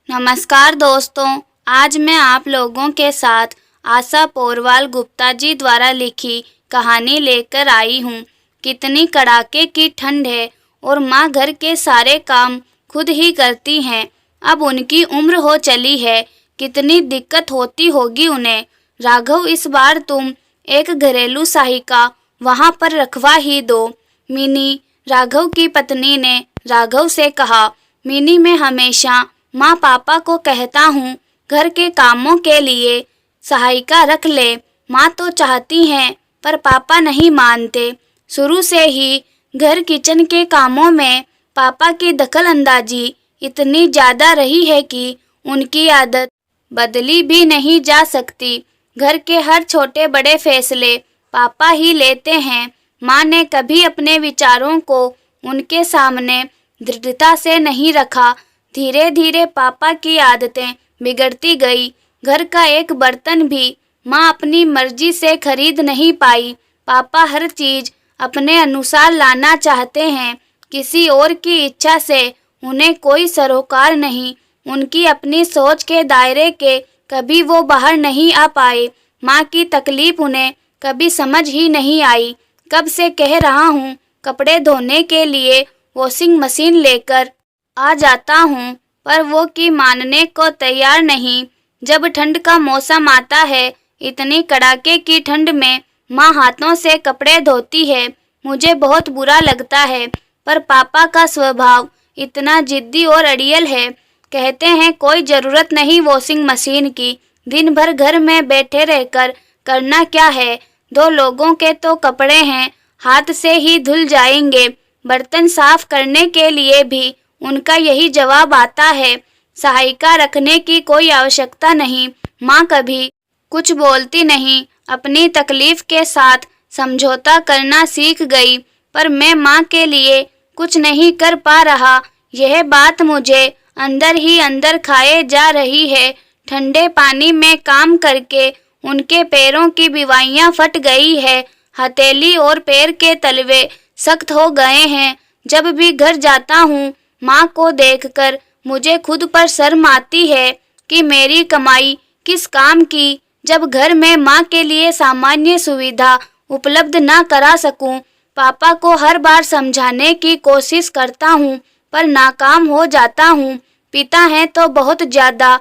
नमस्कार दोस्तों, आज मैं आप लोगों के साथ आशा पोरवाल गुप्ता जी द्वारा लिखी कहानी लेकर आई हूँ। कितनी कड़ाके की ठंड है और माँ घर के सारे काम खुद ही करती हैं। अब उनकी उम्र हो चली है, कितनी दिक्कत होती होगी उन्हें। राघव, इस बार तुम एक घरेलू सहायिका वहाँ पर रखवा ही दो। मिनी, राघव की पत्नी ने राघव से कहा। मिनी, मैं हमेशा माँ पापा को कहता हूँ घर के कामों के लिए सहायिका रख ले। माँ तो चाहती हैं पर पापा नहीं मानते। शुरू से ही घर किचन के कामों में पापा की दखल अंदाजी इतनी ज़्यादा रही है कि उनकी आदत बदली भी नहीं जा सकती। घर के हर छोटे बड़े फैसले पापा ही लेते हैं। माँ ने कभी अपने विचारों को उनके सामने दृढ़ता से नहीं रखा। धीरे धीरे पापा की आदतें बिगड़ती गई। घर का एक बर्तन भी माँ अपनी मर्जी से खरीद नहीं पाई। पापा हर चीज़ अपने अनुसार लाना चाहते हैं। किसी और की इच्छा से उन्हें कोई सरोकार नहीं। उनकी अपनी सोच के दायरे के कभी वो बाहर नहीं आ पाए। माँ की तकलीफ उन्हें कभी समझ ही नहीं आई। कब से कह रहा हूँ कपड़े धोने के लिए वॉशिंग मशीन लेकर आ जाता हूँ, पर वो की मानने को तैयार नहीं। जब ठंड का मौसम आता है, इतनी कड़ाके की ठंड में माँ हाथों से कपड़े धोती है, मुझे बहुत बुरा लगता है। पर पापा का स्वभाव इतना जिद्दी और अड़ियल है। कहते हैं कोई ज़रूरत नहीं वॉशिंग मशीन की, दिन भर घर में बैठे रहकर करना क्या है। 2 लोगों के तो कपड़े हैं, हाथ से ही धुल जाएंगे। बर्तन साफ करने के लिए भी उनका यही जवाब आता है, सहायिका रखने की कोई आवश्यकता नहीं। माँ कभी कुछ बोलती नहीं, अपनी तकलीफ के साथ समझौता करना सीख गई। पर मैं माँ के लिए कुछ नहीं कर पा रहा, यह बात मुझे अंदर ही अंदर खाए जा रही है। ठंडे पानी में काम करके उनके पैरों की बिवाइयाँ फट गई है, हथेली और पैर के तलवे सख्त हो गए हैं। जब भी घर जाता हूँ, माँ को देखकर मुझे खुद पर शर्म आती है कि मेरी कमाई किस काम की, जब घर में माँ के लिए सामान्य सुविधा उपलब्ध ना करा सकूं। पापा को हर बार समझाने की कोशिश करता हूँ पर नाकाम हो जाता हूँ। पिता हैं तो बहुत ज़्यादा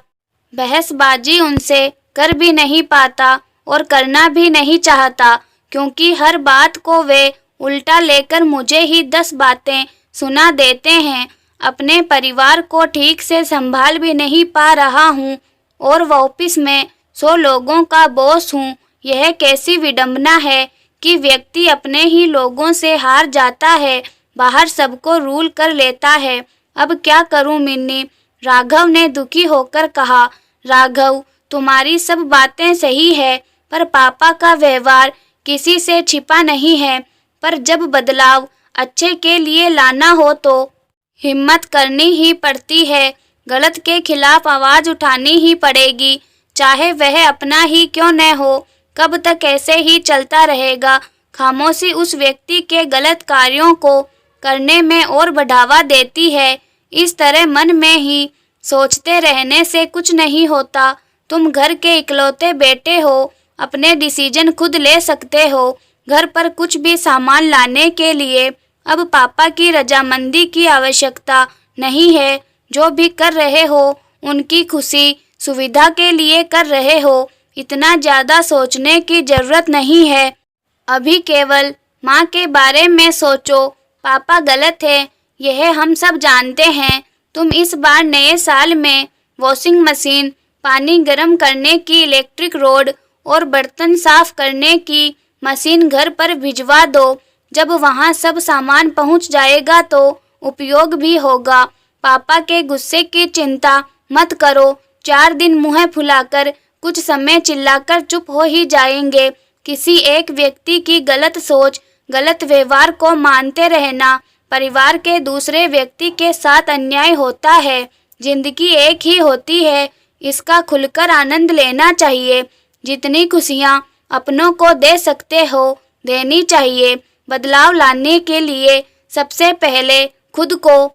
बहसबाजी उनसे कर भी नहीं पाता और करना भी नहीं चाहता, क्योंकि हर बात को वे उल्टा लेकर मुझे ही 10 बातें सुना देते हैं। अपने परिवार को ठीक से संभाल भी नहीं पा रहा हूँ और ऑफिस में 100 लोगों का बॉस हूँ। यह कैसी विडंबना है कि व्यक्ति अपने ही लोगों से हार जाता है, बाहर सबको रूल कर लेता है। अब क्या करूँ मिन्नी, राघव ने दुखी होकर कहा। राघव, तुम्हारी सब बातें सही है, पर पापा का व्यवहार किसी से छिपा नहीं है। पर जब बदलाव अच्छे के लिए लाना हो तो हिम्मत करनी ही पड़ती है। गलत के खिलाफ आवाज़ उठानी ही पड़ेगी, चाहे वह अपना ही क्यों न हो। कब तक ऐसे ही चलता रहेगा। खामोशी उस व्यक्ति के गलत कार्यों को करने में और बढ़ावा देती है। इस तरह मन में ही सोचते रहने से कुछ नहीं होता। तुम घर के इकलौते बेटे हो, अपने डिसीजन खुद ले सकते हो। घर पर कुछ भी सामान लाने के लिए अब पापा की रजामंदी की आवश्यकता नहीं है। जो भी कर रहे हो उनकी खुशी सुविधा के लिए कर रहे हो, इतना ज़्यादा सोचने की ज़रूरत नहीं है। अभी केवल माँ के बारे में सोचो। पापा गलत है, यह हम सब जानते हैं। तुम इस बार नए साल में वॉशिंग मशीन, पानी गर्म करने की इलेक्ट्रिक रोड और बर्तन साफ करने की मशीन घर पर भिजवा दो। जब वहाँ सब सामान पहुँच जाएगा तो उपयोग भी होगा। पापा के गुस्से की चिंता मत करो। 4 दिन मुँह फुलाकर, कुछ समय चिल्लाकर चुप हो ही जाएंगे। किसी एक व्यक्ति की गलत सोच, गलत व्यवहार को मानते रहना परिवार के दूसरे व्यक्ति के साथ अन्याय होता है। जिंदगी एक ही होती है, इसका खुलकर आनंद लेना चाहिए। जितनी खुशियाँ अपनों को दे सकते हो, देनी चाहिए। बदलाव लाने के लिए सबसे पहले खुद को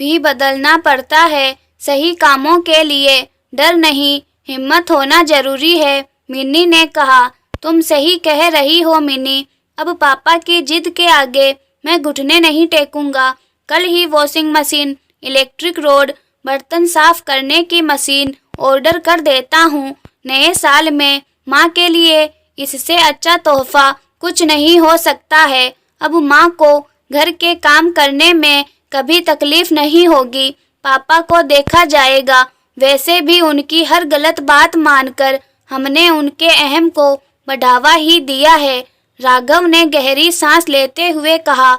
भी बदलना पड़ता है। सही कामों के लिए डर नहीं, हिम्मत होना जरूरी है। मिनी ने कहा, तुम सही कह रही हो मिनी, अब पापा की जिद के आगे मैं घुटने नहीं टेकूंगा। कल ही वॉशिंग मशीन, इलेक्ट्रिक रोड, बर्तन साफ करने की मशीन ऑर्डर कर देता हूँ। नए साल में माँ के लिए इससे अच्छा तोहफा कुछ नहीं हो सकता है। अब माँ को घर के काम करने में कभी तकलीफ नहीं होगी। पापा को देखा जाएगा। वैसे भी उनकी हर गलत बात मानकर हमने उनके अहम को बढ़ावा ही दिया है। राघव ने गहरी सांस लेते हुए कहा।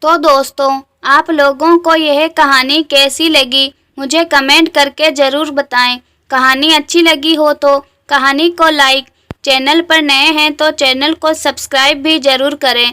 तो दोस्तों, आप लोगों को यह कहानी कैसी लगी मुझे कमेंट करके ज़रूर बताएं। कहानी अच्छी लगी हो तो कहानी को लाइक, चैनल पर नए हैं तो चैनल को सब्सक्राइब भी ज़रूर करें।